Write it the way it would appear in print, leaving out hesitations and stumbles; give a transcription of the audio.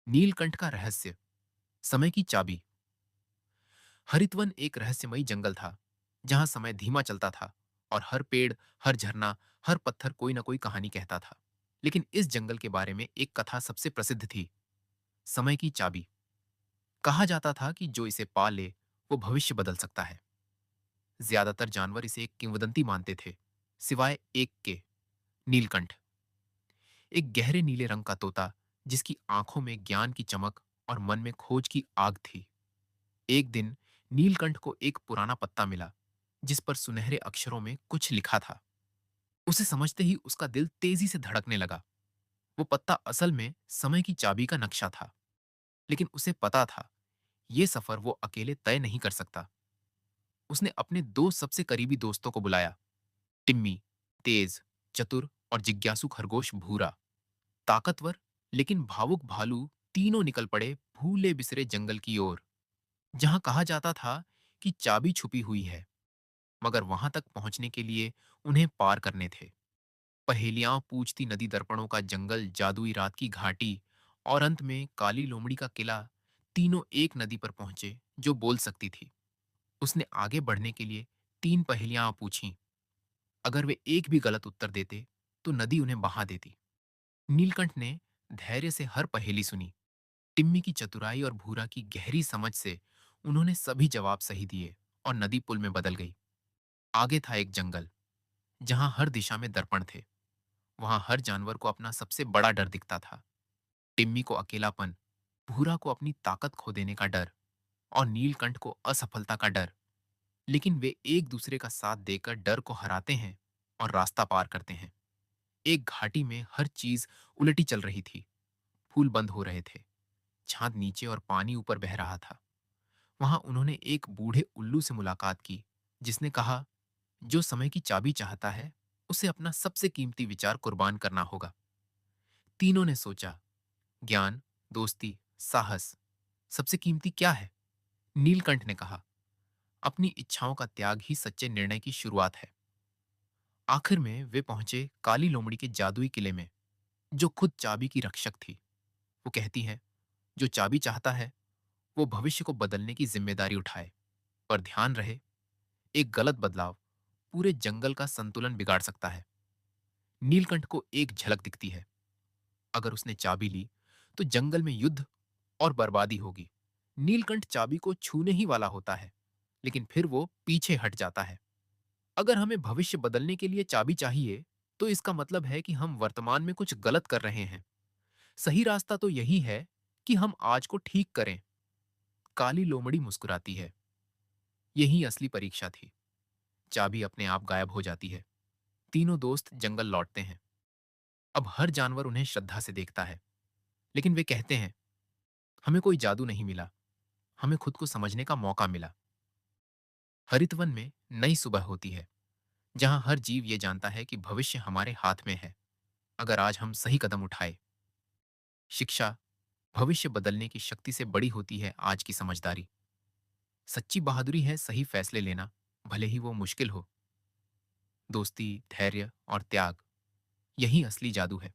नीलकंठ का रहस्य, समय की चाबी। हरितवन एक रहस्यमयी जंगल था जहां समय धीमा चलता था और हर पेड़, हर झरना, हर पत्थर कोई ना कोई कहानी कहता था। लेकिन इस जंगल के बारे में एक कथा सबसे प्रसिद्ध थी, समय की चाबी। कहा जाता था कि जो इसे पा ले वो भविष्य बदल सकता है। ज्यादातर जानवर इसे एक किंवदंती मानते थे, सिवाय एक के, नीलकंठ। एक गहरे नीले रंग का तोता जिसकी आंखों में ज्ञान की चमक और मन में खोज की आग थी। एक दिन नीलकंठ को एक पुराना पत्ता मिला जिस पर सुनहरे अक्षरों में कुछ लिखा था। उसे समझते ही उसका दिल तेजी से धड़कने लगा। वो पत्ता असल में समय की चाबी का नक्शा था। लेकिन उसे पता था ये सफर वो अकेले तय नहीं कर सकता। उसने अपने दो सबसे करीबी दोस्तों को बुलाया, टिम्मी, तेज, चतुर और जिज्ञासु खरगोश भूरा। ताकतवर लेकिन भावुक भालू तीनों निकल पड़े भूले बिसरे जंगल की ओर, जहां कहा जाता था कि चाबी छुपी हुई है। मगर वहां तक पहुंचने के लिए उन्हें पार करने थे। पहेलियां पूछती नदी, दर्पणों का जंगल, जादुई रात की घाटी और अंत में काली लोमड़ी का किला। तीनों एक नदी पर पहुंचे जो बोल सकती थी। उसने आगे बढ़ने के लिए तीन पहेलियां पूछीं। अगर वे एक भी गलत उत्तर देते तो नदी उन्हें बहा देती। नीलकंठ ने धैर्य से हर पहेली सुनी। टिम्मी की चतुराई और भूरा की गहरी समझ से उन्होंने सभी जवाब सही दिए और नदी पुल में बदल गई। आगे था एक जंगल जहां हर दिशा में दर्पण थे। वहां हर जानवर को अपना सबसे बड़ा डर दिखता था। टिम्मी को अकेलापन, भूरा को अपनी ताकत खो देने का डर और नीलकंठ को असफलता का डर। लेकिन वे एक दूसरे का साथ देकर डर को हराते हैं और रास्ता पार करते हैं। एक घाटी में हर चीज उलटी चल रही थी। फूल बंद हो रहे थे, चांद नीचे और पानी ऊपर बह रहा था। वहां उन्होंने एक बूढ़े उल्लू से मुलाकात की जिसने कहा, जो समय की चाबी चाहता है उसे अपना सबसे कीमती विचार कुर्बान करना होगा। तीनों ने सोचा, ज्ञान, दोस्ती, साहस, सबसे कीमती क्या है? नीलकंठ ने कहा, अपनी इच्छाओं का त्याग ही सच्चे निर्णय की शुरुआत है। आखिर में वे पहुंचे काली लोमड़ी के जादुई किले में, जो खुद चाबी की रक्षक थी। वो कहती है, जो चाबी चाहता है वो भविष्य को बदलने की जिम्मेदारी उठाए। पर ध्यान रहे, एक गलत बदलाव पूरे जंगल का संतुलन बिगाड़ सकता है। नीलकंठ को एक झलक दिखती है, अगर उसने चाबी ली तो जंगल में युद्ध और बर्बादी होगी। नीलकंठ चाबी को छूने ही वाला होता है, लेकिन फिर वो पीछे हट जाता है। अगर हमें भविष्य बदलने के लिए चाबी चाहिए, तो इसका मतलब है कि हम वर्तमान में कुछ गलत कर रहे हैं। सही रास्ता तो यही है कि हम आज को ठीक करें। काली लोमड़ी मुस्कुराती है। यही असली परीक्षा थी। चाबी अपने आप गायब हो जाती है। तीनों दोस्त जंगल लौटते हैं। अब हर जानवर उन्हें श्रद्धा से देखता है। लेकिन वे कहते हैं, हमें कोई जादू नहीं मिला, हमें खुद को समझने का मौका मिला। हरितवन में नई सुबह होती है, जहां हर जीव ये जानता है कि भविष्य हमारे हाथ में है, अगर आज हम सही कदम उठाए। शिक्षा भविष्य बदलने की शक्ति से बड़ी होती है आज की समझदारी। सच्ची बहादुरी है सही फैसले लेना, भले ही वो मुश्किल हो। दोस्ती, धैर्य और त्याग, यही असली जादू है।